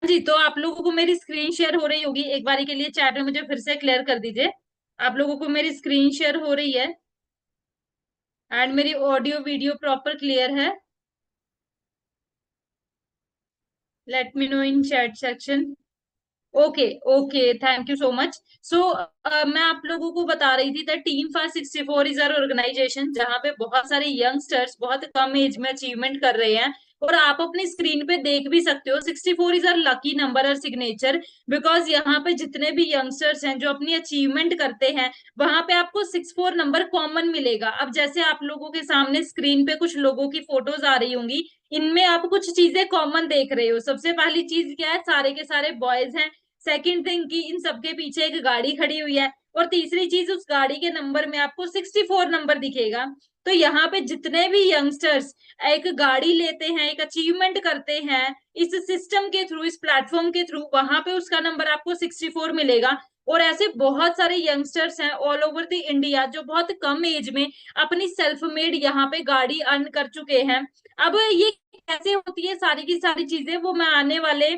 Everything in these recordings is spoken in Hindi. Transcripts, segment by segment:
जी, तो आप लोगों को मेरी स्क्रीन शेयर हो रही होगी। एक बारी के लिए चैट में मुझे फिर से क्लियर कर दीजिए। आप लोगों को मेरी स्क्रीन शेयर हो रही है एंड मेरी ऑडियो वीडियो प्रॉपर क्लियर है? Let me know in chat section. Okay, okay, thank you so much. So मैं आप लोगों को बता रही थी that team 564 is our organisation, जहाँ पे बहुत सारे यंगस्टर्स बहुत कम एज में अचीवमेंट कर रहे हैं। और आप अपनी स्क्रीन पे देख भी सकते हो 64 इज आवर लकी नंबर और सिग्नेचर। बिकॉज यहाँ पे जितने भी यंगस्टर्स हैं जो अपनी अचीवमेंट करते हैं, वहां पे आपको 64 नंबर कॉमन मिलेगा। अब जैसे आप लोगों के सामने स्क्रीन पे कुछ लोगों की फोटोज आ रही होंगी, इनमें आप कुछ चीजें कॉमन देख रहे हो। सबसे पहली चीज क्या है, सारे के सारे बॉयज हैं। सेकंड थिंग कि इन सबके पीछे एक गाड़ी खड़ी हुई है। और तीसरी चीज, उस गाड़ी के नंबर में आपको 64 नंबर दिखेगा। तो यहाँ पे जितने भी यंगस्टर्स एक गाड़ी लेते हैं, एक अचीवमेंट करते हैं इस सिस्टम के थ्रू, इस प्लेटफॉर्म के थ्रू, वहां पे उसका नंबर आपको 64 मिलेगा। और ऐसे बहुत सारे यंगस्टर्स हैं ऑल ओवर द इंडिया जो बहुत कम एज में अपनी सेल्फ मेड यहाँ पे गाड़ी अर्न कर चुके हैं। अब ये कैसे होती है सारी की सारी चीजें, वो मैं आने वाले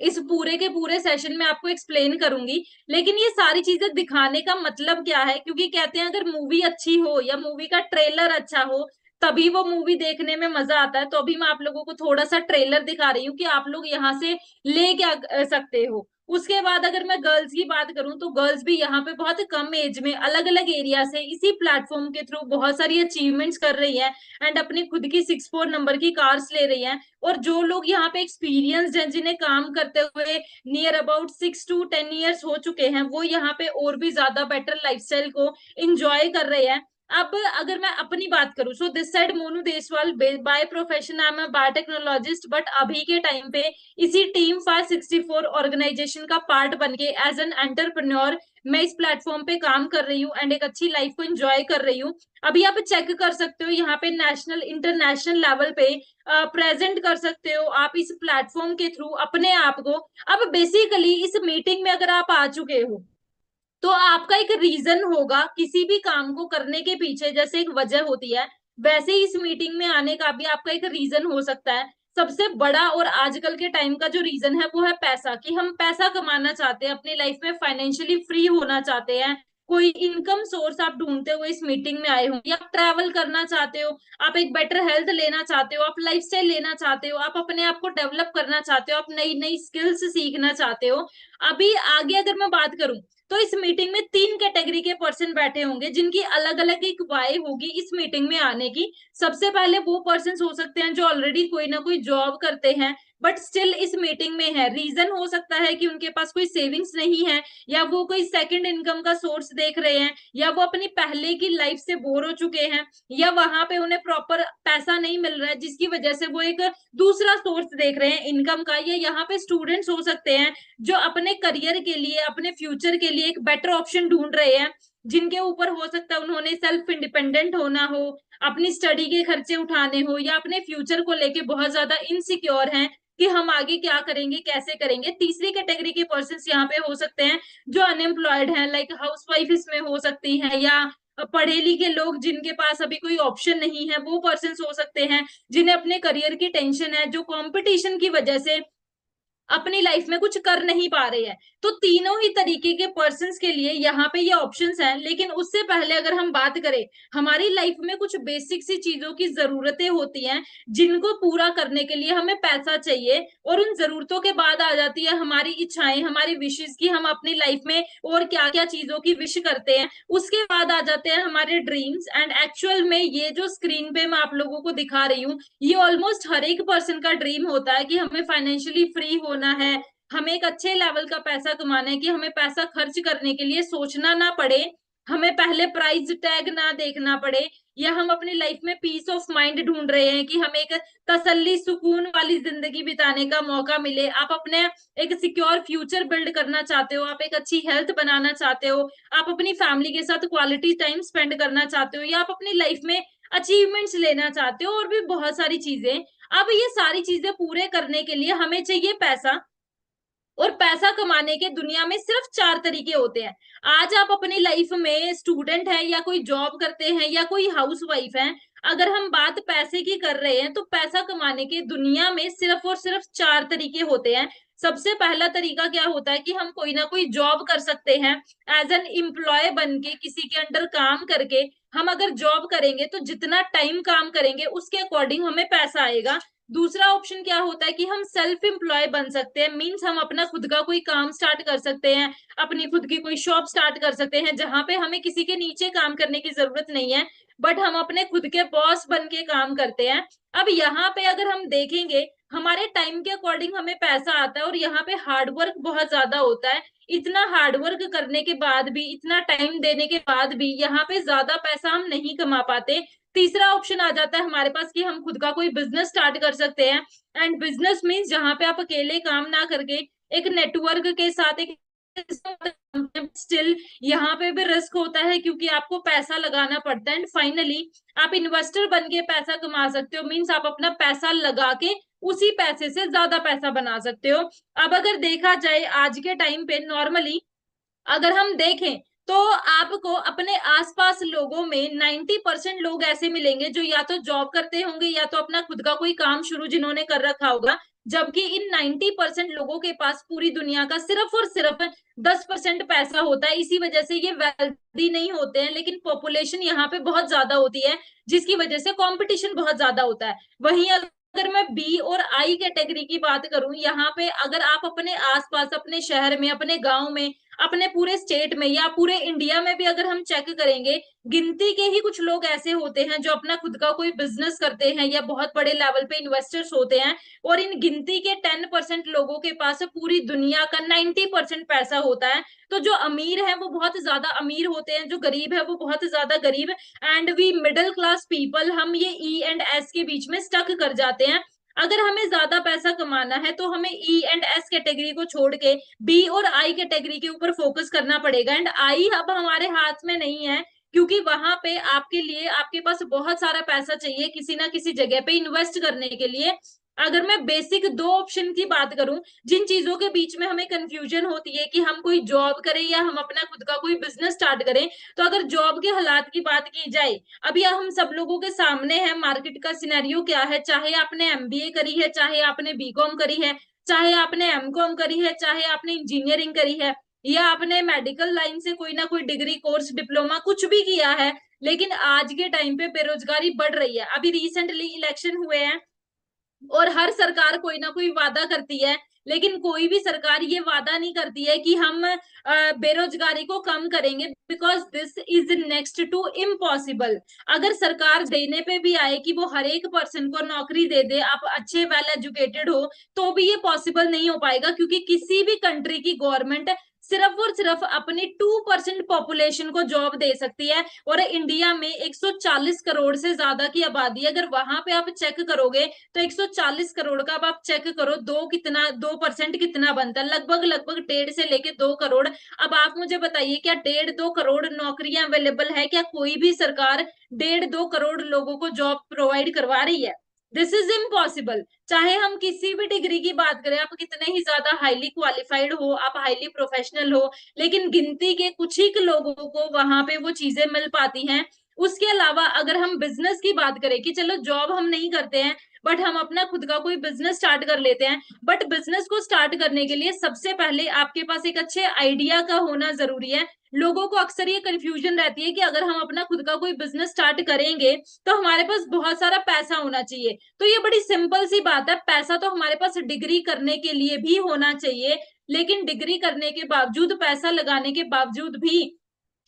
इस पूरे के पूरे सेशन में आपको एक्सप्लेन करूंगी। लेकिन ये सारी चीजें दिखाने का मतलब क्या है, क्योंकि कहते हैं अगर मूवी अच्छी हो या मूवी का ट्रेलर अच्छा हो तभी वो मूवी देखने में मजा आता है। तो अभी मैं आप लोगों को थोड़ा सा ट्रेलर दिखा रही हूँ कि आप लोग यहाँ से ले क्या सकते हो। उसके बाद अगर मैं गर्ल्स की बात करूं तो गर्ल्स भी यहाँ पे बहुत कम एज में अलग अलग एरिया से इसी प्लेटफॉर्म के थ्रू बहुत सारी अचीवमेंट्स कर रही है एंड अपनी खुद की 64 नंबर की कार्स ले रही हैं। और जो लोग यहाँ पे एक्सपीरियंस्ड हैं, जिन्हें काम करते हुए नियर अबाउट 6 to 10 years हो चुके हैं, वो यहाँ पे और भी ज्यादा बेटर लाइफस्टाइल को इंजॉय कर रहे हैं। अब अगर मैं अपनी बात करूं, so this side Monu Deswal, by profession I am biotechnologist, but अभी के टाइम पे इसी टीम 564 ऑर्गेनाइजेशन का पार्ट बन के एज एन एंटरप्रेन्योर मैं इस प्लेटफॉर्म पे काम कर रही हूँ एंड एक अच्छी लाइफ को एंजॉय कर रही हूँ। अभी आप चेक कर सकते हो यहाँ पे नेशनल इंटरनेशनल लेवल पे प्रेजेंट कर सकते हो आप इस प्लेटफॉर्म के थ्रू अपने आप को। अब बेसिकली इस मीटिंग में अगर आप आ चुके हो तो आपका एक रीजन होगा किसी भी काम को करने के पीछे, जैसे एक वजह होती है वैसे ही इस मीटिंग में आने का भी आपका एक रीजन हो सकता है। सबसे बड़ा और आजकल के टाइम का जो रीजन है वो है पैसा, कि हम पैसा कमाना चाहते हैं, अपनी लाइफ में फाइनेंशियली फ्री होना चाहते हैं। कोई इनकम सोर्स आप ढूंढते हुए इस मीटिंग में आए हो, या आप ट्रैवल करना चाहते हो, आप एक बेटर हेल्थ लेना चाहते हो, आप लाइफस्टाइल लेना चाहते हो, आप अपने आप को डेवलप करना चाहते हो, आप नई नई स्किल्स सीखना चाहते हो। अभी आगे अगर मैं बात करूं तो इस मीटिंग में 3 कैटेगरी के पर्सन बैठे होंगे जिनकी अलग अलग एक वाई होगी इस मीटिंग में आने की। सबसे पहले वो पर्सन हो सकते हैं जो ऑलरेडी कोई ना कोई जॉब करते हैं बट स्टिल इस मीटिंग में है। रीजन हो सकता है कि उनके पास कोई सेविंग्स नहीं है, या वो कोई सेकंड इनकम का सोर्स देख रहे हैं, या वो अपनी पहले की लाइफ से बोर हो चुके हैं, या वहां पे उन्हें प्रॉपर पैसा नहीं मिल रहा है जिसकी वजह से वो एक दूसरा सोर्स देख रहे हैं इनकम का। या यहाँ पे स्टूडेंट्स हो सकते हैं जो अपने करियर के लिए, अपने फ्यूचर के लिए एक बेटर ऑप्शन ढूंढ रहे हैं, जिनके ऊपर हो सकता है उन्होंने सेल्फ इंडिपेंडेंट होना हो, अपनी स्टडी के खर्चे उठाने हो, या अपने फ्यूचर को लेके बहुत ज्यादा इनसिक्योर हैं कि हम आगे क्या करेंगे, कैसे करेंगे। तीसरी कैटेगरी के पर्सन यहाँ पे हो सकते हैं जो अनएम्प्लॉयड हैं, लाइक हाउसवाइफ इसमें हो सकती है, या पढ़े लिखे लोग जिनके पास अभी कोई ऑप्शन नहीं है, वो पर्सन हो सकते हैं जिन्हें अपने करियर की टेंशन है, जो कंपटीशन की वजह से अपनी लाइफ में कुछ कर नहीं पा रहे हैं। तो तीनों ही तरीके के पर्सन्स के लिए यहाँ पे ये ऑप्शंस हैं। लेकिन उससे पहले अगर हम बात करें, हमारी लाइफ में कुछ बेसिक सी चीजों की जरूरतें होती हैं जिनको पूरा करने के लिए हमें पैसा चाहिए। और उन जरूरतों के बाद आ जाती है हमारी इच्छाएं, हमारी विशेष की हम अपनी लाइफ में और क्या क्या चीजों की विश करते हैं। उसके बाद आ जाते हैं हमारे ड्रीम्स। एंड एक्चुअल में ये जो स्क्रीन पे मैं आप लोगों को दिखा रही हूँ, ये ऑलमोस्ट हर एक पर्सन का ड्रीम होता है कि हमें फाइनेंशियली फ्री होना है, हमें एक अच्छे लेवल का पैसा कमाना है, कि हमें पैसा खर्च करने के लिए सोचना ना पड़े, हमें पहले प्राइस टैग ना देखना पड़े, या हम अपनी लाइफ में पीस ऑफ माइंड ढूंढ रहे हैं कि हमें एक तसल्ली सुकून वाली जिंदगी बिताने का मौका मिले। आप अपने एक सिक्योर फ्यूचर बिल्ड करना चाहते हो, आप एक अच्छी हेल्थ बनाना चाहते हो, आप अपनी फैमिली के साथ क्वालिटी टाइम स्पेंड करना चाहते हो, या आप अपनी लाइफ में अचीवमेंट्स लेना चाहते हो, और भी बहुत सारी चीजें। अब ये सारी चीजें पूरे करने के लिए हमें चाहिए पैसा। और पैसा कमाने के दुनिया में सिर्फ 4 तरीके होते हैं। आज आप अपनी लाइफ में स्टूडेंट है, या कोई जॉब करते हैं, या कोई हाउस वाइफ है, अगर हम बात पैसे की कर रहे हैं तो पैसा कमाने के दुनिया में सिर्फ और सिर्फ चार तरीके होते हैं। सबसे पहला तरीका क्या होता है कि हम कोई ना कोई जॉब कर सकते हैं, एज एन एम्प्लॉय बन के किसी के अंडर काम करके। हम अगर जॉब करेंगे तो जितना टाइम काम करेंगे उसके अकॉर्डिंग हमें पैसा आएगा। दूसरा ऑप्शन क्या होता है कि हम सेल्फ एम्प्लॉय बन सकते हैं, मीन्स हम अपना खुद का कोई काम स्टार्ट कर सकते हैं, अपनी खुद की कोई शॉप स्टार्ट कर सकते हैं जहां पे हमें किसी के नीचे काम करने की जरूरत नहीं है, बट हम अपने खुद के बॉस बन के काम करते हैं। अब यहाँ पे अगर हम देखेंगे, हमारे टाइम के अकॉर्डिंग हमें पैसा आता है और यहाँ पे हार्डवर्क बहुत ज्यादा होता है। इतना हार्डवर्क करने के बाद भी, इतना टाइम देने के बाद भी यहाँ पे ज्यादा पैसा हम नहीं कमा पाते। तीसरा ऑप्शन आ जाता है हमारे पास कि हम खुद का कोई बिजनेस स्टार्ट कर सकते हैं। एंड बिजनेस मीन्स जहाँ पे आप अकेले काम ना करके एक नेटवर्क के साथ एक स्टिल यहाँ पे भी रिस्क होता है क्योंकि आपको पैसा लगाना पड़ता है। एंड फाइनली आप इन्वेस्टर बन के पैसा कमा सकते हो, मीन्स आप अपना पैसा लगा के उसी पैसे से ज्यादा पैसा बना सकते हो। अब अगर देखा जाए आज के टाइम पे नॉर्मली अगर हम देखें तो आपको अपने आसपास लोगों में 90% लोग ऐसे मिलेंगे जो या तो जॉब करते होंगे या तो अपना खुद का कोई काम शुरू जिन्होंने कर रखा होगा, जबकि इन 90% लोगों के पास पूरी दुनिया का सिर्फ और सिर्फ 10% पैसा होता है। इसी वजह से ये वेल्दी नहीं होते हैं, लेकिन पॉपुलेशन यहाँ पे बहुत ज्यादा होती है जिसकी वजह से कंपटीशन बहुत ज्यादा होता है। वहीं अगर मैं बी और आई कैटेगरी की बात करूं, यहाँ पे अगर आप अपने आसपास, अपने शहर में, अपने गांव में, अपने पूरे स्टेट में या पूरे इंडिया में भी अगर हम चेक करेंगे, गिनती के ही कुछ लोग ऐसे होते हैं जो अपना खुद का कोई बिजनेस करते हैं या बहुत बड़े लेवल पे इन्वेस्टर्स होते हैं। और इन गिनती के 10% लोगों के पास पूरी दुनिया का 90% पैसा होता है। तो जो अमीर है वो बहुत ज्यादा अमीर होते हैं, जो गरीब है वो बहुत ज्यादा गरीब। And we middle class people, हम ये ई एंड एस के बीच में स्टक कर जाते हैं। अगर हमें ज्यादा पैसा कमाना है तो हमें ई एंड एस कैटेगरी को छोड़ के बी और आई कैटेगरी के ऊपर फोकस करना पड़ेगा। एंड आई अब हमारे हाथ में नहीं है क्योंकि वहां पे आपके लिए, आपके पास बहुत सारा पैसा चाहिए किसी ना किसी जगह पे इन्वेस्ट करने के लिए। अगर मैं बेसिक दो ऑप्शन की बात करूं, जिन चीजों के बीच में हमें कंफ्यूजन होती है कि हम कोई जॉब करें या हम अपना खुद का कोई बिजनेस स्टार्ट करें, तो अगर जॉब के हालात की बात की जाए, अभी हम सब लोगों के सामने है मार्केट का सिनेरियो क्या है। चाहे आपने एमबीए करी है, चाहे आपने बीकॉम करी है, चाहे आपने एमकॉम करी है, चाहे आपने इंजीनियरिंग करी है, या आपने मेडिकल लाइन से कोई ना कोई डिग्री कोर्स डिप्लोमा कुछ भी किया है, लेकिन आज के टाइम पे बेरोजगारी बढ़ रही है। अभी रिसेंटली इलेक्शन हुए हैं और हर सरकार कोई ना कोई वादा करती है, लेकिन कोई भी सरकार ये वादा नहीं करती है कि हम बेरोजगारी को कम करेंगे, because this is next to impossible. अगर सरकार देने पे भी आए कि वो हर एक पर्सन को नौकरी दे दे, आप अच्छे वेल एजुकेटेड हो, तो भी ये पॉसिबल नहीं हो पाएगा क्योंकि किसी भी कंट्री की गवर्नमेंट सिर्फ और सिर्फ अपनी 2% पॉपुलेशन को जॉब दे सकती है। और इंडिया में 140 करोड़ से ज्यादा की आबादी है। अगर वहां पे आप चेक करोगे तो 140 करोड़ का अब आप चेक करो, 2% कितना बनता है, लगभग लगभग 1.5 से लेके 2 करोड़। अब आप मुझे बताइए, क्या 1.5-2 करोड़ नौकरियां अवेलेबल है? क्या कोई भी सरकार 1.5-2 करोड़ लोगों को जॉब प्रोवाइड करवा रही है? This is impossible. चाहे हम किसी भी डिग्री की बात करें, आप कितने ही ज्यादा हाईली क्वालिफाइड हो, आप हाईली प्रोफेशनल हो, लेकिन गिनती के कुछ ही लोगों को वहां पे वो चीजें मिल पाती हैं। उसके अलावा अगर हम बिजनेस की बात करें कि चलो जॉब हम नहीं करते हैं बट हम अपना खुद का कोई बिजनेस स्टार्ट कर लेते हैं, बट बिजनेस को स्टार्ट करने के लिए सबसे पहले आपके पास एक अच्छे आइडिया का होना जरूरी है। लोगों को अक्सर ये कंफ्यूजन रहती है कि अगर हम अपना खुद का कोई बिजनेस स्टार्ट करेंगे तो हमारे पास बहुत सारा पैसा होना चाहिए। तो ये बड़ी सिंपल सी बात है, पैसा तो हमारे पास डिग्री करने के लिए भी होना चाहिए, लेकिन डिग्री करने के बावजूद, पैसा लगाने के बावजूद भी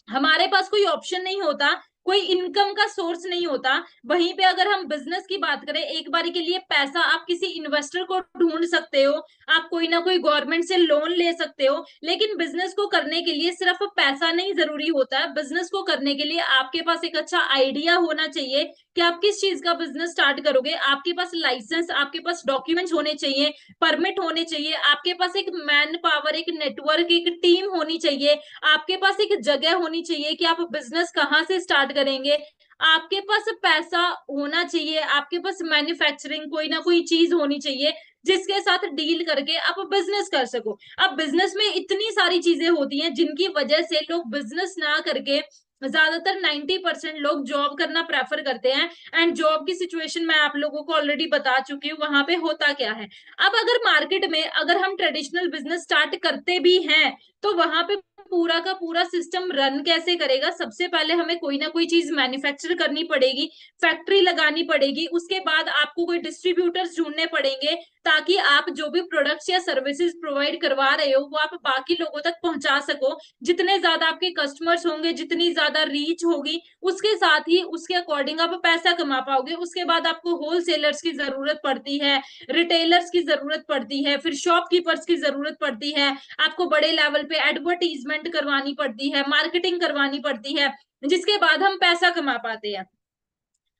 हमारे पास कोई ऑप्शन नहीं होता, कोई इनकम का सोर्स नहीं होता। वहीं पे अगर हम बिजनेस की बात करें, एक बार के लिए पैसा आप किसी इन्वेस्टर को ढूंढ सकते हो, आप कोई ना कोई गवर्नमेंट से लोन ले सकते हो, लेकिन बिजनेस को करने के लिए सिर्फ पैसा नहीं जरूरी होता है। बिजनेस को करने के लिए आपके पास एक अच्छा आइडिया होना चाहिए कि आप किस चीज का बिजनेस स्टार्ट करोगे। आपके पास लाइसेंस, आपके पास डॉक्यूमेंट्स होने चाहिए, परमिट होने चाहिए, आपके पास एक मैन पावर, एक नेटवर्क, एक टीम होनी चाहिए, आपके पास एक जगह होनी चाहिए कि आप बिजनेस कहाँ से स्टार्ट करेंगे, आपके पास पैसा होना चाहिए, आपके पास मैन्युफैक्चरिंग कोई ना कोई चीज होनी चाहिए जिसके साथ डील करके आप बिजनेस कर सको। अब बिजनेस में इतनी सारी चीजें होती हैं जिनकी वजह से लोग बिजनेस ना करके ज्यादातर 90% लोग जॉब करना प्रेफर करते हैं। एंड जॉब की सिचुएशन मैं आप लोगों को ऑलरेडी बता चुकी हूँ वहां पे होता क्या है। अब अगर मार्केट में अगर हम ट्रेडिशनल बिजनेस स्टार्ट करते भी हैं तो वहां पे पूरा का पूरा सिस्टम रन कैसे करेगा? सबसे पहले हमें कोई ना कोई चीज मैन्युफैक्चर करनी पड़ेगी, फैक्ट्री लगानी पड़ेगी, उसके बाद आपको कोई डिस्ट्रीब्यूटर्स ढूंढने पड़ेंगे ताकि आप जो भी प्रोडक्ट्स या सर्विसेज प्रोवाइड करवा रहे हो वो आप बाकी लोगों तक पहुंचा सको। जितने ज्यादा आपके कस्टमर्स होंगे, जितनी ज्यादा रीच होगी, उसके साथ ही उसके अकॉर्डिंग आप पैसा कमा पाओगे। उसके बाद आपको होलसेलर्स की जरूरत पड़ती है, रिटेलर्स की जरूरत पड़ती है, फिर शॉपकीपर्स की जरूरत पड़ती है, आपको बड़े लेवल पे एडवर्टीजमेंट करवानी पड़ती है, मार्केटिंग करवानी पड़ती है, जिसके बाद हम पैसा कमा पाते हैं।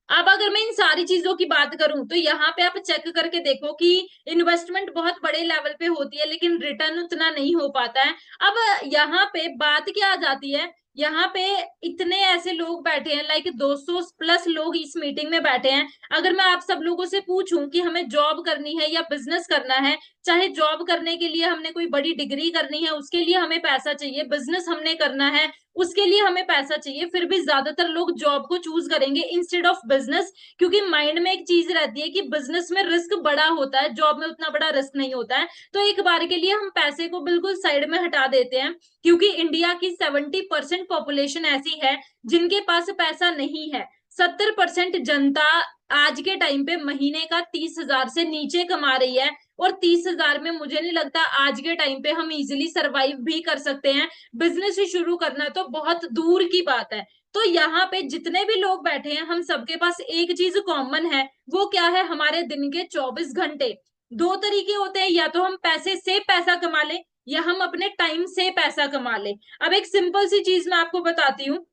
अब अगर मैं इन सारी चीजों की बात करूं तो यहाँ पे आप चेक करके देखो कि इन्वेस्टमेंट बहुत बड़े लेवल पे होती है लेकिन रिटर्न उतना नहीं हो पाता है। अब यहाँ पे बात क्या आ जाती है, यहाँ पे इतने ऐसे लोग बैठे हैं, लाइक 200 प्लस लोग इस मीटिंग में बैठे हैं। अगर मैं आप सब लोगों से पूछूं कि हमें जॉब करनी है या बिजनेस करना है, चाहे जॉब करने के लिए हमने कोई बड़ी डिग्री करनी है उसके लिए हमें पैसा चाहिए, बिजनेस हमने करना है उसके लिए हमें पैसा चाहिए, फिर भी ज्यादातर लोग जॉब को चूज करेंगे इंस्टेड ऑफ बिजनेस। क्योंकि माइंड में एक चीज रहती है कि बिजनेस में रिस्क बड़ा होता है, जॉब में उतना बड़ा रिस्क नहीं होता है। तो एक बार के लिए हम पैसे को बिल्कुल साइड में हटा देते हैं, क्योंकि इंडिया की 70% पॉपुलेशन ऐसी है जिनके पास पैसा नहीं है। 70% जनता आज के टाइम पे महीने का 30,000 से नीचे कमा रही है, और 30,000 में मुझे नहीं लगता आज के टाइम पे हम इजिली सरवाइव भी कर सकते हैं। बिजनेस ही शुरू करना तो बहुत दूर की बात है। तो यहाँ पे जितने भी लोग बैठे हैं हम सबके पास एक चीज कॉमन है, वो क्या है? हमारे दिन के 24 घंटे। दो तरीके होते हैं, या तो हम पैसे से पैसा कमा लें या हम अपने टाइम से पैसा कमा लें। अब एक सिंपल सी चीज मैं आपको बताती हूँ,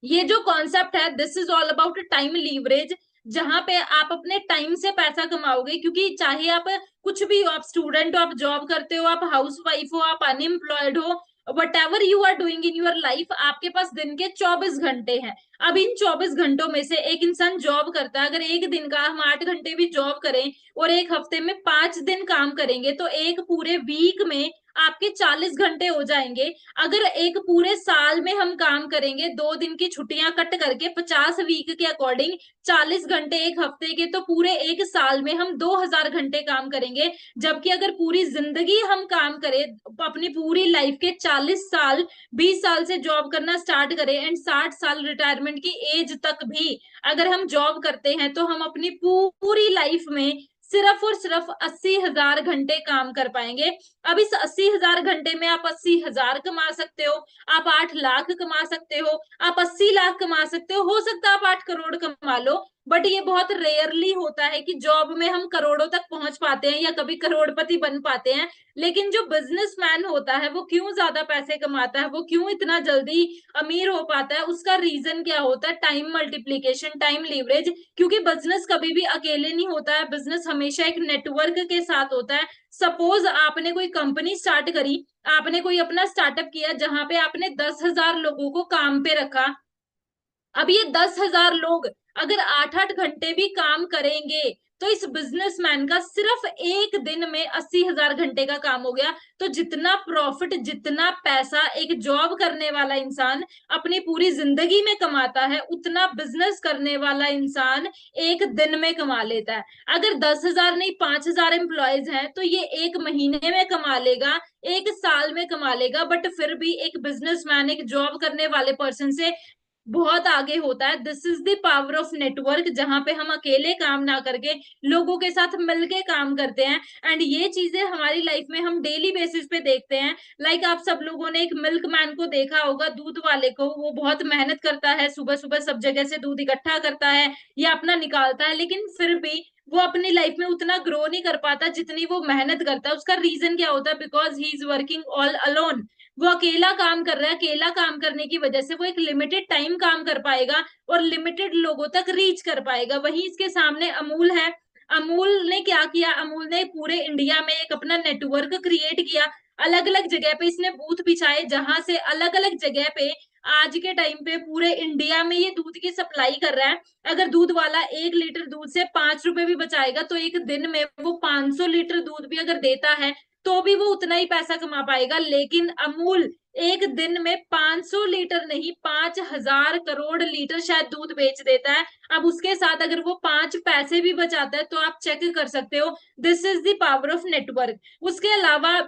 ये जो कॉन्सेप्ट है this is all about time leverage, जहां पे आप अपने टाइम से पैसा कमाओगे। क्योंकि चाहे आप कुछ भी हो, आप स्टूडेंट हो, आप जॉब करते हो, आप हाउस वाइफ हो, आप अनएम्प्लॉयड हो, whatever you are doing in your life, आपके पास दिन के 24 घंटे हैं। अब इन 24 घंटों में से एक इंसान जॉब करता है, अगर एक दिन का हम 8 घंटे भी जॉब करें और एक हफ्ते में 5 दिन काम करेंगे तो एक पूरे वीक में आपके 40 घंटे हो जाएंगे। अगर एक पूरे साल में हम काम करेंगे, 2 दिन की छुट्टियां कट करके 50 वीक के अकॉर्डिंग 40 घंटे एक हफ्ते के, तो पूरे एक साल में हम 2,000 घंटे काम करेंगे। जबकि अगर पूरी जिंदगी हम काम करें, अपनी पूरी लाइफ के 40 साल, 20 साल से जॉब करना स्टार्ट करें एंड 60 साल रिटायरमेंट की एज तक भी अगर हम जॉब करते हैं, तो हम अपनी पूरी लाइफ में सिर्फ और सिर्फ 80,000 घंटे काम कर पाएंगे। अब इस 80,000 घंटे में आप 80,000 कमा सकते हो, आप 8 लाख कमा सकते हो, आप 80 लाख कमा सकते हो सकता है आप 8 करोड़ कमा लो। बट ये बहुत रेयरली होता है कि जॉब में हम करोड़ों तक पहुंच पाते हैं या कभी करोड़पति बन पाते हैं। लेकिन जो बिजनेसमैन होता है वो क्यों ज्यादा पैसे कमाता है, वो क्यों इतना जल्दी अमीर हो पाता है, उसका रीजन क्या होता है? Time multiplication, time leverage. क्योंकि बिजनेस कभी भी अकेले नहीं होता है, बिजनेस हमेशा एक नेटवर्क के साथ होता है। सपोज आपने कोई कंपनी स्टार्ट करी, आपने कोई अपना स्टार्टअप किया जहां पे आपने 10,000 लोगों को काम पे रखा। अब ये 10,000 लोग अगर 8-8 घंटे भी काम करेंगे तो इस बिजनेसमैन का सिर्फ एक दिन में 80,000 घंटे का काम हो गया। तो जितना प्रॉफिट, जितना पैसा एक जॉब करने वाला इंसान अपनी पूरी जिंदगी में कमाता है, उतना बिजनेस करने वाला इंसान एक दिन में कमा लेता है। अगर 10,000 नहीं 5,000 एम्प्लॉयज हैं तो ये एक महीने में कमा लेगा, एक साल में कमा लेगा। बट फिर भी एक बिजनेसमैन एक जॉब करने वाले पर्सन से बहुत आगे होता है। This is the power of network, जहां पे हम अकेले काम ना करके लोगों के साथ मिलके काम करते हैं। एंड ये चीजें हमारी लाइफ में हम डेली बेसिस पे देखते हैं। लाइक आप सब लोगों ने एक मिल्क मैन को देखा होगा, दूध वाले को, वो बहुत मेहनत करता है, सुबह सुबह सब जगह से दूध इकट्ठा करता है या अपना निकालता है, लेकिन फिर भी वो अपनी लाइफ में उतना ग्रो नहीं कर पाता जितनी वो मेहनत करता है। उसका रीजन क्या होता है? Because he is working all alone. वो अकेला काम कर रहा है, अकेला काम करने की वजह से वो एक लिमिटेड टाइम काम कर पाएगा और लिमिटेड लोगों तक रीच कर पाएगा। वहीं इसके सामने अमूल है। अमूल ने क्या किया? अमूल ने पूरे इंडिया में एक अपना नेटवर्क क्रिएट किया, अलग अलग जगह पे इसने बूथ बिछाए जहां से अलग अलग जगह पे आज के टाइम पे पूरे इंडिया में ये दूध की सप्लाई कर रहा है। अगर दूध वाला 1 लीटर दूध से 5 रुपए भी बचाएगा तो एक दिन में वो 500 लीटर दूध भी अगर देता है तो भी वो उतना ही पैसा कमा पाएगा। लेकिन अमूल एक दिन में 500 लीटर नहीं, 5,000 करोड़ लीटर शायद दूध बेच देता है। अब उसके साथ अगर वो 5 पैसे भी बचाता है तो आप चेक कर सकते हो। This is the power of network. उसके अलावा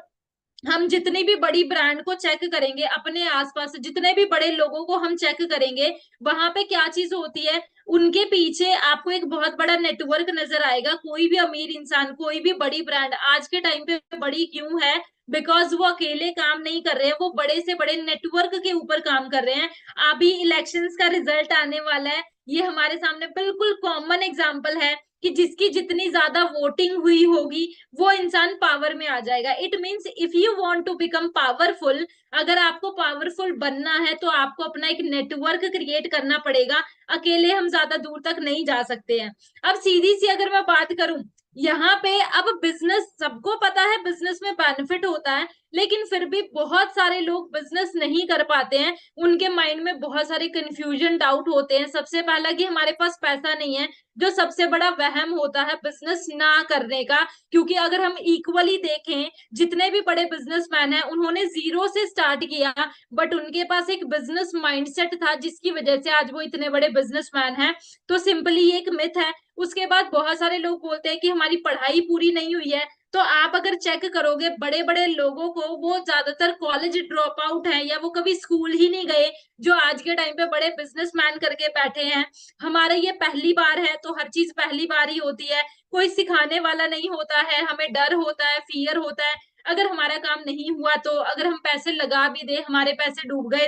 हम जितनी भी बड़ी ब्रांड को चेक करेंगे, अपने आसपास जितने भी बड़े लोगों को हम चेक करेंगे, वहां पे क्या चीज होती है, उनके पीछे आपको एक बहुत बड़ा नेटवर्क नजर आएगा। कोई भी अमीर इंसान, कोई भी बड़ी ब्रांड आज के टाइम पे बड़ी क्यों है? बिकॉज वो अकेले काम नहीं कर रहे हैं, वो बड़े से बड़े नेटवर्क के ऊपर काम कर रहे हैं। अभी इलेक्शंस का रिजल्ट आने वाला है, ये हमारे सामने बिल्कुल कॉमन एग्जाम्पल है कि जिसकी जितनी ज्यादा वोटिंग हुई होगी वो इंसान पावर में आ जाएगा। It means if you want to become powerful, अगर आपको पावरफुल बनना है तो आपको अपना एक नेटवर्क क्रिएट करना पड़ेगा। अकेले हम ज्यादा दूर तक नहीं जा सकते हैं। अब सीधी सी अगर मैं बात करूं, यहाँ पे अब बिजनेस, सबको पता है बिजनेस में बेनिफिट होता है, लेकिन फिर भी बहुत सारे लोग बिजनेस नहीं कर पाते हैं। उनके माइंड में बहुत सारे कंफ्यूजन, डाउट होते हैं। सबसे पहला कि हमारे पास पैसा नहीं है, जो सबसे बड़ा वहम होता है बिजनेस ना करने का। क्योंकि अगर हम इक्वली देखें, जितने भी बड़े बिजनेसमैन हैं उन्होंने जीरो से स्टार्ट किया, बट उनके पास एक बिजनेस माइंडसेट था जिसकी वजह से आज वो इतने बड़े बिजनेसमैन हैं। तो सिंपली ये एक मिथ है। उसके बाद बहुत सारे लोग बोलते हैं कि हमारी पढ़ाई पूरी नहीं हुई है। तो आप अगर चेक करोगे बड़े बड़े लोगों को, वो ज्यादातर कॉलेज ड्रॉप आउट है या वो कभी स्कूल ही नहीं गए, जो आज के टाइम पे बड़े बिजनेसमैन करके बैठे हैं। हमारे ये पहली बार है तो हर चीज पहली बार ही होती है, कोई सिखाने वाला नहीं होता है, हमें डर होता है, फियर होता है। अगर हमारा काम नहीं हुआ तो, अगर हम पैसे लगा भी दे, हमारे पैसे डूब गए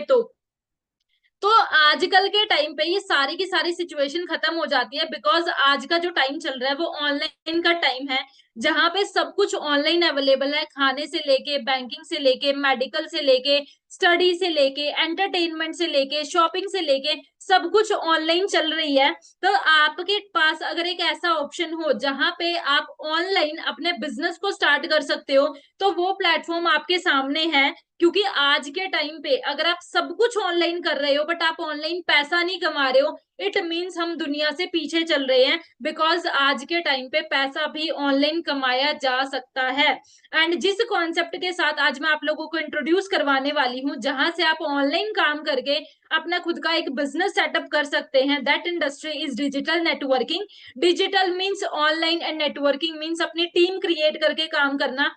तो आजकल के टाइम पे ये सारी की सारी सिचुएशन खत्म हो जाती है। बिकॉज आज का जो टाइम चल रहा है वो ऑनलाइन का टाइम है, जहां पे सब कुछ ऑनलाइन अवेलेबल है। खाने से लेके, बैंकिंग से लेके, मेडिकल से लेके, स्टडी से लेके, एंटरटेनमेंट से लेके, शॉपिंग से लेके, सब कुछ ऑनलाइन चल रही है। तो आपके पास अगर एक ऐसा ऑप्शन हो जहां पे आप ऑनलाइन अपने बिजनेस को स्टार्ट कर सकते हो, तो वो प्लेटफॉर्म आपके सामने है। क्योंकि आज के टाइम पे अगर आप सब कुछ ऑनलाइन कर रहे हो बट आप ऑनलाइन पैसा नहीं कमा रहे हो, इट मीन्स हम दुनिया से पीछे चल रहे हैं। बिकॉज आज के टाइम पे पैसा भी ऑनलाइन कमाया जा सकता है। एंड जिस कॉन्सेप्ट के साथ आज मैं आप लोगों को इंट्रोड्यूस करवाने वाली हूँ, जहां से आप ऑनलाइन काम करके अपना खुद का एक बिजनेस सेटअप कर सकते हैं, that industry is digital networking. Digital means online and networking means अपनी टीम क्रिएट करके काम करना,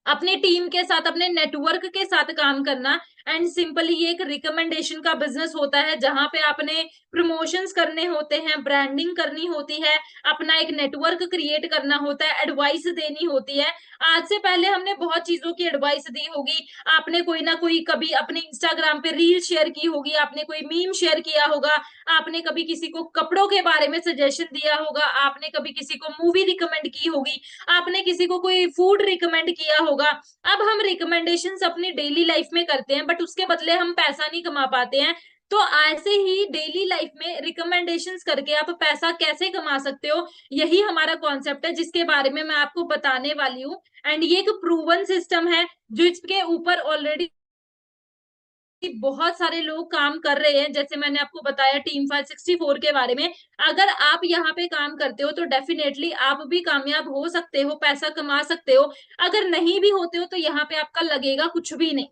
अपनी टीम के साथ, अपने नेटवर्क के साथ काम करना। एंड सिंपली ये एक रिकमेंडेशन का बिजनेस होता है, जहां पे आपने प्रमोशंस करने होते हैं, ब्रांडिंग करनी होती है, अपना एक नेटवर्क क्रिएट करना होता है, एडवाइस देनी होती है। आज से पहले हमने बहुत चीजों की एडवाइस दी होगी। आपने कोई ना कोई कभी अपने इंस्टाग्राम पे रील शेयर की होगी, आपने कोई मीम शेयर किया होगा, आपने कभी किसी को कपड़ों के बारे में सजेशन दिया होगा, आपने कभी किसी को मूवी रिकमेंड की होगी, आपने किसी को कोई फूड रिकमेंड किया होगा। अब हम रिकमेंडेशंस अपनी डेली लाइफ में करते हैं बट उसके बदले हम पैसा नहीं कमा पाते हैं। तो ऐसे ही डेली लाइफ में रिकमेंडेशंस करके आप पैसा कैसे कमा सकते हो, यही हमारा कॉन्सेप्ट है जिसके बारे में मैं आपको बताने वाली हूँ। एंड ये एक प्रूवन सिस्टम है जो इसके ऊपर ऑलरेडी बहुत सारे लोग काम कर रहे हैं। जैसे मैंने आपको बताया टीम 564 के बारे में, अगर आप यहाँ पे काम करते हो तो डेफिनेटली आप भी कामयाब हो सकते हो, पैसा कमा सकते हो। अगर नहीं भी होते हो तो यहाँ पे आपका लगेगा कुछ भी नहीं।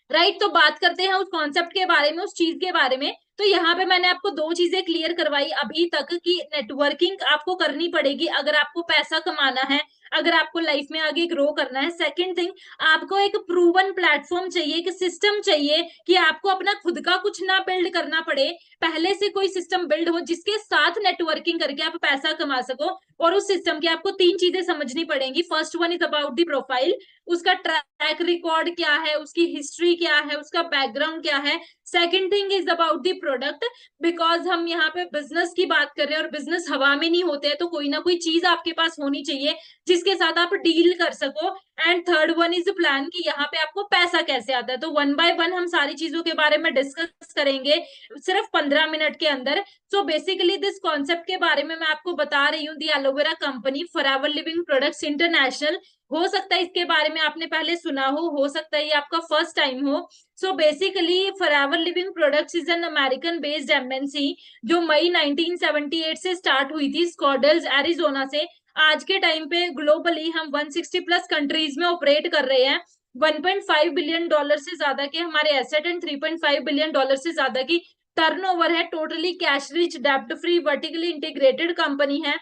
राइट, तो बात करते हैं उस कॉन्सेप्ट के बारे में, उस चीज के बारे में। तो यहाँ पे मैंने आपको दो चीजें क्लियर करवाई अभी तक कि नेटवर्किंग आपको करनी पड़ेगी अगर आपको पैसा कमाना है, अगर आपको लाइफ में आगे ग्रो करना है। सेकंड थिंग, आपको एक प्रूवन प्लेटफॉर्म चाहिए, एक सिस्टम चाहिए कि आपको अपना खुद का कुछ ना बिल्ड करना पड़े, पहले से कोई सिस्टम बिल्ड हो जिसके साथ नेटवर्किंग करके आप पैसा कमा सको। और उस सिस्टम की आपको तीन चीजें समझनी पड़ेंगी। First one is about the profile, उसका ट्रैक रिकॉर्ड क्या है, उसकी हिस्ट्री क्या है, उसका बैकग्राउंड क्या है। Second thing is about the product, because हम यहाँ पे बिजनेस की बात कर रहे हैं और बिजनेस हवा में नहीं होते हैं, तो कोई ना कोई चीज आपके पास होनी चाहिए जिसके साथ आप डील कर सको। And third one is plan कि यहाँ पे आपको पैसा कैसे आता है। तो वन बाय वन हम सारी चीजों के बारे में डिस्कस करेंगे सिर्फ 15 मिनट के अंदर। सो बेसिकली दिस कॉन्सेप्ट के बारे में मैं आपको बता रही हूँ, the aloe vera company forever living products international. हो सकता है इसके बारे में आपने पहले सुना हो सकता है ये आपका फर्स्ट टाइम हो। So basically forever living products is an American based MNC जो मई 1978 से स्टार्ट हुई थी स्कॉडल्स एरिजोना से। आज के टाइम पे ग्लोबली हम 160 प्लस कंट्रीज में ऑपरेट कर रहे हैं। $1.5 बिलियन से ज्यादा के हमारे एसेट एंड $3.5 बिलियन से ज्यादा की टर्नओवर है। टोटली कैश रिच, डेब्ट फ्री, वर्टिकली इंटीग्रेटेड कंपनी है।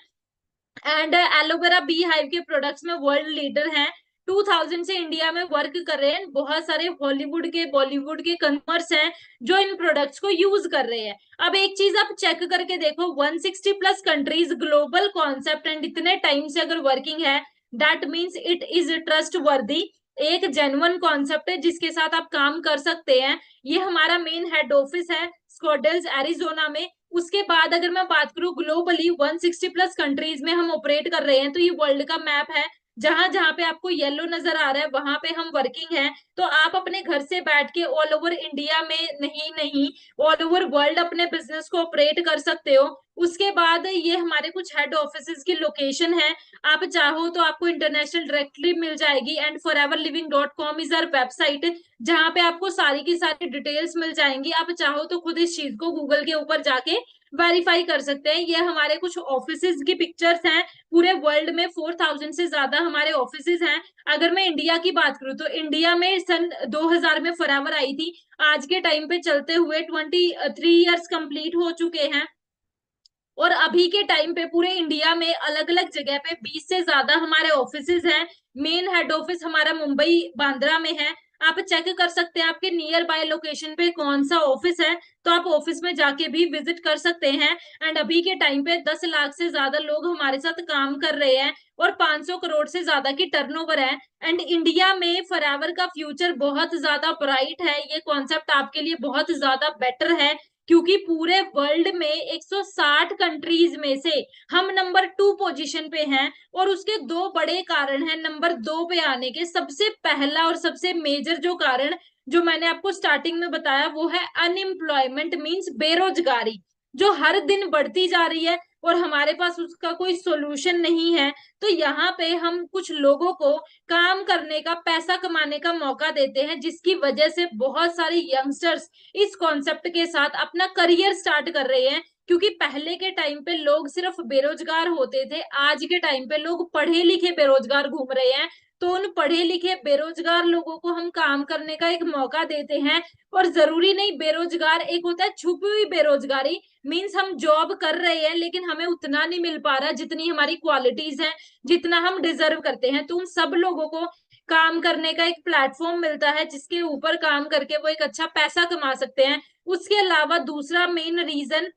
एंड एलोवेरा बी हाइव के प्रोडक्ट्स में वर्ल्ड लीडर हैं। 2000 से इंडिया में वर्क कर रहे हैं। बहुत सारे हॉलीवुड के, बॉलीवुड के कंज्यूमर्स हैं जो इन प्रोडक्ट्स को यूज कर रहे हैं। अब एक चीज आप चेक करके देखो, 160 plus countries, global concept and इतने टाइम से अगर वर्किंग है, that means it is trust वर्दी। एक जेन्युइन कॉन्सेप्ट है जिसके साथ आप काम कर सकते हैं। ये हमारा मेन हेड ऑफिस है स्कॉटडेल्स एरिजोना में। उसके बाद अगर मैं बात करूं ग्लोबली 160 प्लस कंट्रीज में हम ऑपरेट कर रहे हैं, तो ये वर्ल्ड का मैप है। जहां जहां पे आपको येलो नजर आ रहा है वहां पे हम वर्किंग है। तो आप अपने घर से बैठ के ऑल ओवर इंडिया में नहीं नहीं, ऑल ओवर वर्ल्ड अपने बिजनेस को ऑपरेट कर सकते हो। उसके बाद ये हमारे कुछ हेड ऑफिस की लोकेशन है। आप चाहो तो आपको इंटरनेशनल डायरेक्टरी मिल जाएगी। And foreverliving.com is our website, जहां पे आपको सारी की सारी डिटेल्स मिल जाएंगी। आप चाहो तो खुद इस चीज को गूगल के ऊपर जाके वेरीफाई कर सकते हैं। ये हमारे कुछ ऑफिसेज की पिक्चर्स हैं। पूरे वर्ल्ड में 4000 से ज्यादा हमारे ऑफिसेज हैं। अगर मैं इंडिया की बात करूं तो इंडिया में सन 2000 में फॉरएवर आई थी। आज के टाइम पे चलते हुए 23 इयर्स कंप्लीट हो चुके हैं। और अभी के टाइम पे पूरे इंडिया में अलग अलग जगह पे 20 से ज्यादा हमारे ऑफिसेज हैं। मेन हेड ऑफिस हमारा मुंबई बांद्रा में है। आप चेक कर सकते हैं आपके नियर बाय लोकेशन पे कौन सा ऑफिस है, तो आप ऑफिस में जाके भी विजिट कर सकते हैं। एंड अभी के टाइम पे 10 लाख से ज्यादा लोग हमारे साथ काम कर रहे हैं और 500 करोड़ से ज्यादा की टर्नओवर है। एंड इंडिया में फॉरएवर का फ्यूचर बहुत ज्यादा ब्राइट है। ये कॉन्सेप्ट आपके लिए बहुत ज्यादा बेटर है, क्योंकि पूरे वर्ल्ड में 160 कंट्रीज में से हम नंबर 2 पोजीशन पे हैं। और उसके दो बड़े कारण हैं नंबर 2 पे आने के। सबसे पहला और सबसे मेजर जो कारण जो मैंने आपको स्टार्टिंग में बताया वो है अनएम्प्लॉयमेंट, मींस बेरोजगारी, जो हर दिन बढ़ती जा रही है और हमारे पास उसका कोई सोल्यूशन नहीं है। तो यहाँ पे हम कुछ लोगों को काम करने का, पैसा कमाने का मौका देते हैं, जिसकी वजह से बहुत सारे यंगस्टर्स इस कॉन्सेप्ट के साथ अपना करियर स्टार्ट कर रहे हैं। क्योंकि पहले के टाइम पे लोग सिर्फ बेरोजगार होते थे, आज के टाइम पे लोग पढ़े लिखे बेरोजगार घूम रहे हैं। तो उन पढ़े लिखे बेरोजगार लोगों को हम काम करने का एक मौका देते हैं। और जरूरी नहीं बेरोजगार, एक होता है छुपी हुई बेरोजगारी, मीन्स हम जॉब कर रहे हैं लेकिन हमें उतना नहीं मिल पा रहा जितनी हमारी क्वालिटीज हैं, जितना हम डिजर्व करते हैं। तो उन सब लोगों को काम करने का एक प्लेटफॉर्म मिलता है जिसके ऊपर काम करके वो एक अच्छा पैसा कमा सकते हैं। उसके अलावा दूसरा मेन रीजन,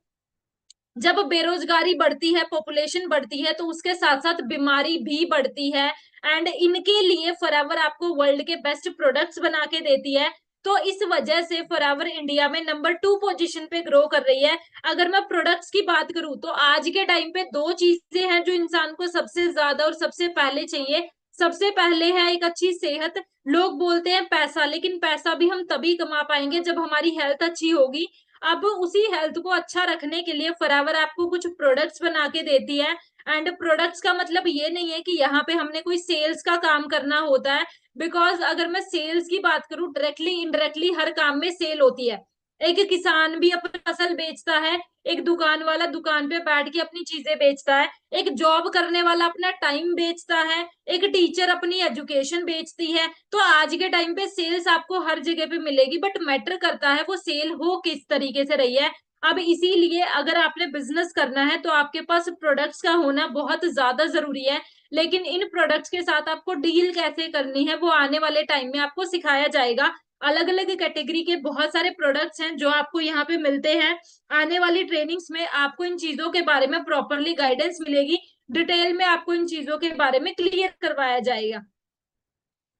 जब बेरोजगारी बढ़ती है, पॉपुलेशन बढ़ती है, तो उसके साथ साथ बीमारी भी बढ़ती है। एंड इनके लिए फॉरएवर आपको वर्ल्ड के बेस्ट प्रोडक्ट्स बना के देती है। तो इस वजह से फॉरएवर इंडिया में नंबर 2 पोजीशन पे ग्रो कर रही है। अगर मैं प्रोडक्ट्स की बात करूं तो आज के टाइम पे दो चीजें हैं जो इंसान को सबसे ज्यादा और सबसे पहले चाहिए। सबसे पहले है एक अच्छी सेहत। लोग बोलते हैं पैसा, लेकिन पैसा भी हम तभी कमा पाएंगे जब हमारी हेल्थ अच्छी होगी। अब उसी हेल्थ को अच्छा रखने के लिए फॉरएवर आपको कुछ प्रोडक्ट्स बना के देती है। एंड प्रोडक्ट्स का मतलब ये नहीं है कि यहाँ पे हमने कोई सेल्स का काम करना होता है। बिकॉज अगर मैं सेल्स की बात करूं, डायरेक्टली इनडायरेक्टली हर काम में सेल होती है। एक किसान भी अपनी फसल बेचता है, एक दुकान वाला दुकान पे बैठ के अपनी चीजें बेचता है, एक जॉब करने वाला अपना टाइम बेचता है, एक टीचर अपनी एजुकेशन बेचती है। तो आज के टाइम पे सेल्स आपको हर जगह पे मिलेगी, बट मैटर करता है वो सेल हो किस तरीके से रही है। अब इसीलिए अगर आपने बिजनेस करना है तो आपके पास प्रोडक्ट्स का होना बहुत ज्यादा जरूरी है। लेकिन इन प्रोडक्ट्स के साथ आपको डील कैसे करनी है वो आने वाले टाइम में आपको सिखाया जाएगा। अलग अलग कैटेगरी के बहुत सारे प्रोडक्ट्स हैं जो आपको यहाँ पे मिलते हैं। आने वाली ट्रेनिंग्स में आपको इन चीजों के बारे में प्रॉपरली गाइडेंस मिलेगी। डिटेल में आपको इन चीजों के बारे में क्लियर करवाया जाएगा।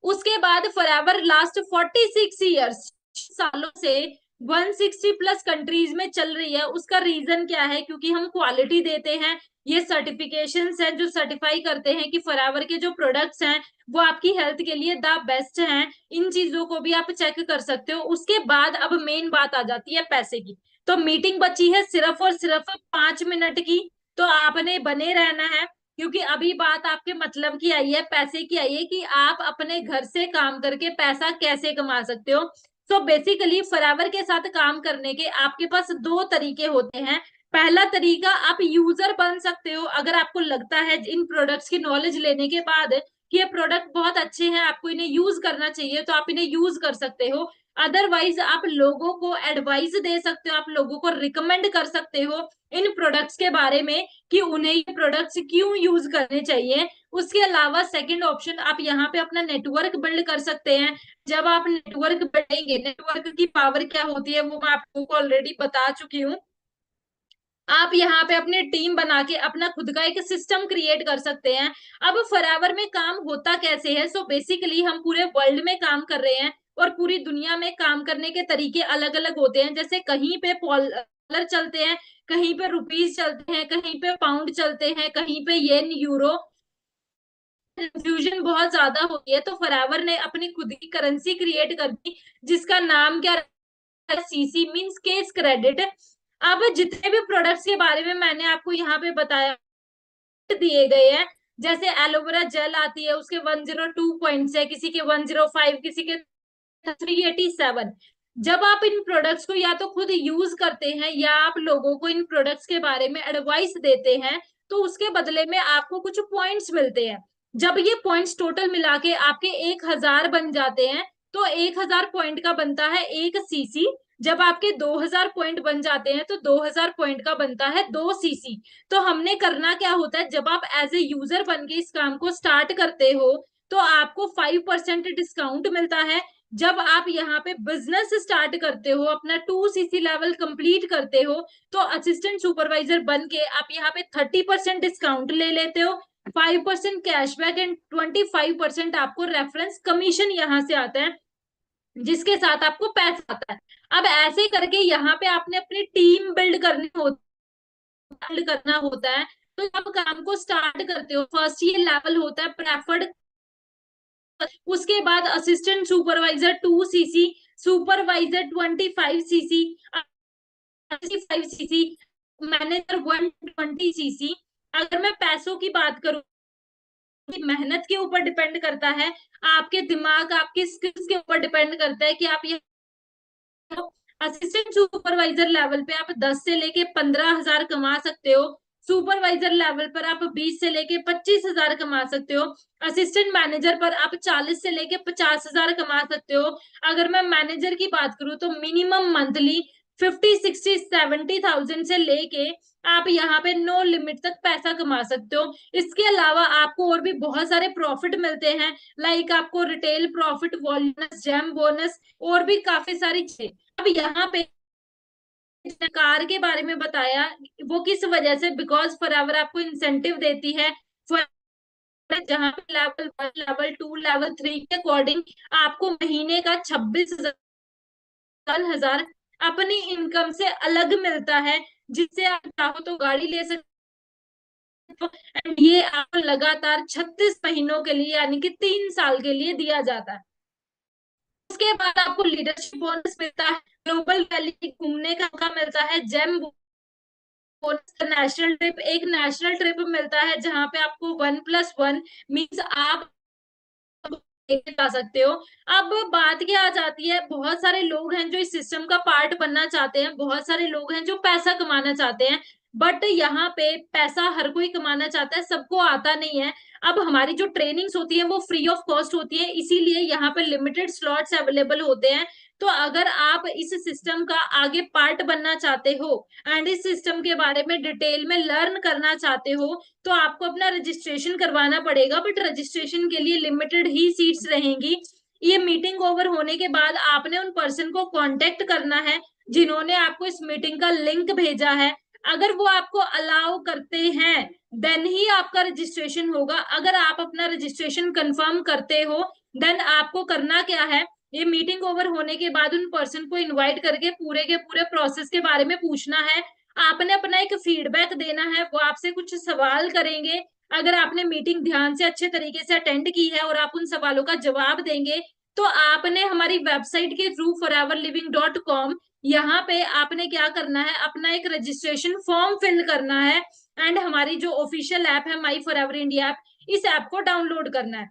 उसके बाद फॉरएवर लास्ट 46 इयर्स, सालों से 160 प्लस कंट्रीज में चल रही है। उसका रीजन क्या है? क्योंकि हम क्वालिटी देते हैं। ये सर्टिफिकेशंस हैं जो सर्टिफाई करते हैं कि फॉरएवर के जो प्रोडक्ट्स हैं वो आपकी हेल्थ के लिए द बेस्ट हैं। इन चीजों को भी आप चेक कर सकते हो। उसके बाद अब मेन बात आ जाती है पैसे की। तो मीटिंग बची है सिर्फ और सिर्फ 5 मिनट की, तो आपने बने रहना है। क्योंकि अभी बात आपके मतलब की आई है, पैसे की आई है कि आप अपने घर से काम करके पैसा कैसे कमा सकते हो। सो बेसिकली फॉरएवर के साथ काम करने के आपके पास दो तरीके होते हैं। पहला तरीका, आप यूजर बन सकते हो। अगर आपको लगता है इन प्रोडक्ट्स की नॉलेज लेने के बाद कि ये प्रोडक्ट बहुत अच्छे हैं, आपको इन्हें यूज करना चाहिए, तो आप इन्हें यूज कर सकते हो। अदरवाइज आप लोगों को एडवाइस दे सकते हो, आप लोगों को रिकमेंड कर सकते हो इन प्रोडक्ट्स के बारे में कि उन्हें ये प्रोडक्ट्स क्यों यूज करने चाहिए। उसके अलावा सेकंड ऑप्शन, आप यहाँ पे अपना नेटवर्क बिल्ड कर सकते हैं। जब आप नेटवर्क बढ़ेंगे, नेटवर्क की पावर क्या होती है वो मैं आपको ऑलरेडी बता चुकी हूँ। आप यहाँ पे अपनी टीम बना के अपना खुद का एक सिस्टम क्रिएट कर सकते हैं। अब फॉरएवर में काम होता कैसे है, सो बेसिकली हम पूरे वर्ल्ड में काम कर रहे हैं और पूरी दुनिया में काम करने के तरीके अलग अलग होते हैं। जैसे कहीं पे डॉलर चलते हैं, कहीं पे रुपीज चलते हैं, कहीं पे पाउंड चलते हैं, कहीं पे येन, यूरो। कंफ्यूजन बहुत ज्यादा होती है, तो फॉरएवर ने अपनी खुद की करेंसी क्रिएट कर दी जिसका नाम क्या, सीसी मीन्स केस क्रेडिट। अब जितने भी प्रोडक्ट्स के बारे में मैंने आपको यहाँ पे बताया दिए गए हैं, जैसे एलोवेरा जेल आती है, उसके 102 पॉइंट्स है, किसी के 105, किसी के 387। जब आप इन प्रोडक्ट्स को या तो खुद यूज करते हैं या आप लोगों को इन प्रोडक्ट्स के बारे में एडवाइस देते हैं, तो उसके बदले में आपको कुछ पॉइंट्स मिलते हैं। जब ये पॉइंट्स टोटल मिला के आपके 1000 बन जाते हैं, तो 1000 पॉइंट का बनता है एक सीसी। जब आपके 2000 पॉइंट बन जाते हैं तो 2000 पॉइंट का बनता है 2 सीसी। तो हमने करना क्या होता है, जब आप एज ए यूजर बन के इस काम को स्टार्ट करते हो तो आपको 5% डिस्काउंट मिलता है। जब आप यहाँ पे बिजनेस स्टार्ट करते हो, अपना 2 सीसी लेवल कंप्लीट करते हो, तो असिस्टेंट सुपरवाइजर बन के आप यहाँ पे 30% डिस्काउंट ले लेते हो, 5% कैशबैक एंड 25% आपको रेफरेंस कमीशन यहाँ से आता है, जिसके साथ आपको पैसा आता है। अब ऐसे करके यहाँ पे आपने अपनी टीम बिल्ड करना होता है। तो जब काम को स्टार्ट करते हो, फर्स्ट ये लेवल होता है प्रेफर्ड, उसके बाद assistant supervisor 2 CC, supervisor 25 CC, 5 CC, manager 120 CC. अगर मैं पैसों की बात करूं, मेहनत के ऊपर डिपेंड करता है, आपके दिमाग, आपके स्किल्स के ऊपर डिपेंड करता है कि आप ये असिस्टेंट सुपरवाइजर लेवल पे आप 10 से लेके 15,000 कमा सकते हो। सुपरवाइजर लेवल पर आप 20 से लेके 25,000 कमा सकते हो। असिस्टेंट मैनेजर पर आप 40 से लेके 50,000 कमा सकते हो। अगर मैं मैनेजर की बात करूं तो मिनिमम मंथली 50, 60, 70,000 से लेके आप यहाँ पे नो लिमिट तक पैसा कमा सकते हो। इसके अलावा आपको और भी बहुत सारे प्रॉफिट मिलते हैं, लाइक आपको retail profit, bonus, gem bonus, और भी काफी सारी चीजें। अब यहाँ पे कार के बारे में बताया, वो किस वजह से, बिकॉज फॉरएवर आपको इंसेंटिव देती है। जहाँ पे लेवल 1, लेवल 2, लेवल 3 के अकॉर्डिंग आपको महीने का 26,000 अपनी इनकम से अलग मिलता है, जिससे आप चाहो तो गाड़ी ले सकते हो। एंड ये आपको लगातार 36 महीनों के लिए यानी कि 3 साल के लिए दिया जाता है। उसके बाद आपको लीडरशिप बोनस मिलता है, ग्लोबल वैली घूमने का मौका मिलता है, जेम बोनस, नेशनल ट्रिप, एक नेशनल ट्रिप मिलता है जहां पे आपको 1+1 मीन्स आप जा सकते हो। अब बात क्या आ जाती है, बहुत सारे लोग हैं जो इस सिस्टम का पार्ट बनना चाहते हैं, बहुत सारे लोग हैं जो पैसा कमाना चाहते हैं, बट यहाँ पे पैसा हर कोई कमाना चाहता है, सबको आता नहीं है। अब हमारी जो ट्रेनिंग्स होती है वो फ्री ऑफ कॉस्ट होती है, इसीलिए यहाँ पे लिमिटेड स्लॉट्स अवेलेबल होते हैं। तो अगर आप इस सिस्टम का आगे पार्ट बनना चाहते हो एंड इस सिस्टम के बारे में डिटेल में लर्न करना चाहते हो, तो आपको अपना रजिस्ट्रेशन करवाना पड़ेगा, बट रजिस्ट्रेशन के लिए लिमिटेड ही सीट्स रहेंगी। ये मीटिंग ओवर होने के बाद आपने उन पर्सन को कांटेक्ट करना है जिन्होंने आपको इस मीटिंग का लिंक भेजा है। अगर वो आपको अलाउ करते हैं देन ही आपका रजिस्ट्रेशन होगा। अगर आप अपना रजिस्ट्रेशन कंफर्म करते हो, देन आपको करना क्या है, ये मीटिंग ओवर होने के बाद उन पर्सन को इनवाइट करके पूरे के पूरे प्रोसेस के बारे में पूछना है। आपने अपना एक फीडबैक देना है, वो आपसे कुछ सवाल करेंगे। अगर आपने मीटिंग ध्यान से अच्छे तरीके से अटेंड की है और आप उन सवालों का जवाब देंगे, तो आपने हमारी वेबसाइट के थ्रू foreverliving.com, यहाँ पे आपने क्या करना है, अपना एक रजिस्ट्रेशन फॉर्म फिल करना है एंड हमारी जो ऑफिशियल ऐप है माई फॉरएवर इंडिया ऐप, इस ऐप को डाउनलोड करना है।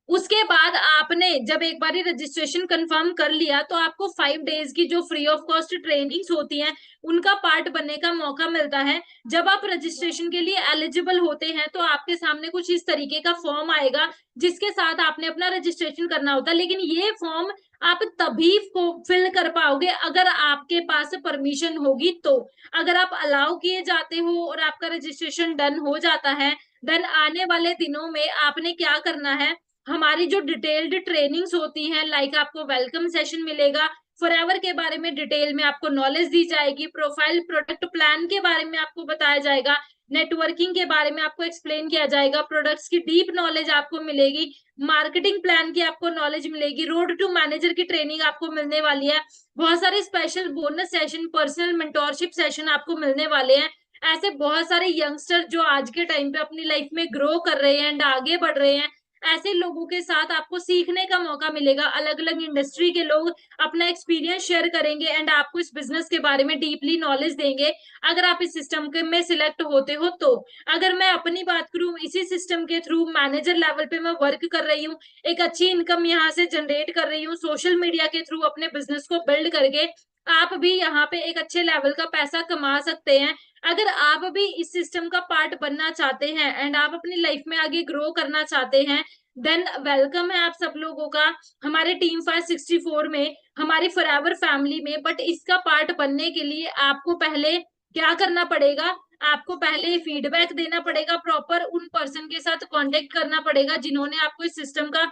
उसके बाद आपने जब एक बार रजिस्ट्रेशन कंफर्म कर लिया तो आपको 5 डेज की जो फ्री ऑफ कॉस्ट ट्रेनिंग्स होती हैं उनका पार्ट बनने का मौका मिलता है। जब आप रजिस्ट्रेशन के लिए एलिजिबल होते हैं तो आपके सामने कुछ इस तरीके का फॉर्म आएगा जिसके साथ आपने अपना रजिस्ट्रेशन करना होता है, लेकिन ये फॉर्म आप तभी फिल कर पाओगे अगर आपके पास परमिशन होगी। तो अगर आप अलाउ किए जाते हो और आपका रजिस्ट्रेशन डन हो जाता है, देन आने वाले दिनों में आपने क्या करना है, हमारी जो डिटेल्ड ट्रेनिंग्स होती हैं, लाइक आपको वेलकम सेशन मिलेगा, फॉरएवर के बारे में डिटेल में आपको नॉलेज दी जाएगी, प्रोफाइल प्रोडक्ट प्लान के बारे में आपको बताया जाएगा, नेटवर्किंग के बारे में आपको एक्सप्लेन किया जाएगा, प्रोडक्ट्स की डीप नॉलेज आपको मिलेगी, मार्केटिंग प्लान की आपको नॉलेज मिलेगी, रोड टू मैनेजर की ट्रेनिंग आपको मिलने वाली है, बहुत सारे special bonus session, personal mentorship session आपको मिलने वाले हैं। ऐसे बहुत सारे यंगस्टर जो आज के टाइम पे अपनी लाइफ में ग्रो कर रहे हैं एंड आगे बढ़ रहे हैं, ऐसे लोगों के साथ आपको सीखने का मौका मिलेगा। अलग अलग इंडस्ट्री के लोग अपना एक्सपीरियंस शेयर करेंगे एंड आपको इस बिजनेस के बारे में डीपली नॉलेज देंगे अगर आप इस सिस्टम के में सिलेक्ट होते हो तो। अगर मैं अपनी बात करूं, इसी सिस्टम के थ्रू मैनेजर लेवल पे मैं वर्क कर रही हूँ, एक अच्छी इनकम यहाँ से जनरेट कर रही हूँ, सोशल मीडिया के थ्रू अपने बिजनेस को बिल्ड करके आप भी यहाँ पे एक अच्छे लेवल का पैसा कमा सकते हैं। अगर आप भी इस सिस्टम का पार्ट बनना चाहते हैं एंड आप अपनी लाइफ में आगे ग्रो करना चाहते हैं, देन वेलकम है आप सब लोगों का हमारे टीम 564 में, हमारी फॉरएवर फैमिली में। बट इसका पार्ट बनने के लिए आपको पहले क्या करना पड़ेगा, आपको पहले फीडबैक देना पड़ेगा, प्रॉपर उन पर्सन के साथ कांटेक्ट करना पड़ेगा जिन्होंने आपको इस सिस्टम का,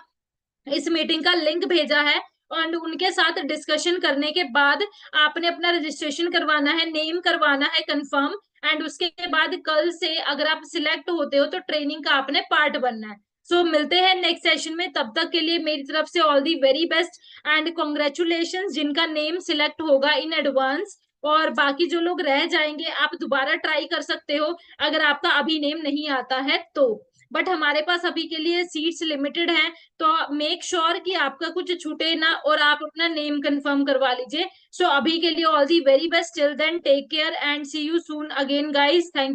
इस मीटिंग का लिंक भेजा है, और उनके साथ डिस्कशन करने के बाद आपने अपना रजिस्ट्रेशन करवाना है, नेम करवाना है कंफर्म, एंड उसके बाद कल से अगर आप सिलेक्ट होते हो तो ट्रेनिंग का आपने पार्ट बनना है। सो मिलते हैं नेक्स्ट सेशन में, तब तक के लिए मेरी तरफ से all the very best and congratulation जिनका नेम सिलेक्ट होगा इन एडवांस। और बाकी जो लोग रह जाएंगे आप दोबारा ट्राई कर सकते हो अगर आपका अभी नेम नहीं आता है तो। बट हमारे पास अभी के लिए सीट्स लिमिटेड हैं, तो मेक श्योर कि आपका कुछ छूटे ना और आप अपना नेम कंफर्म करवा लीजिए। सो अभी के लिए all the very best, till then take care and see you soon again guys. Thank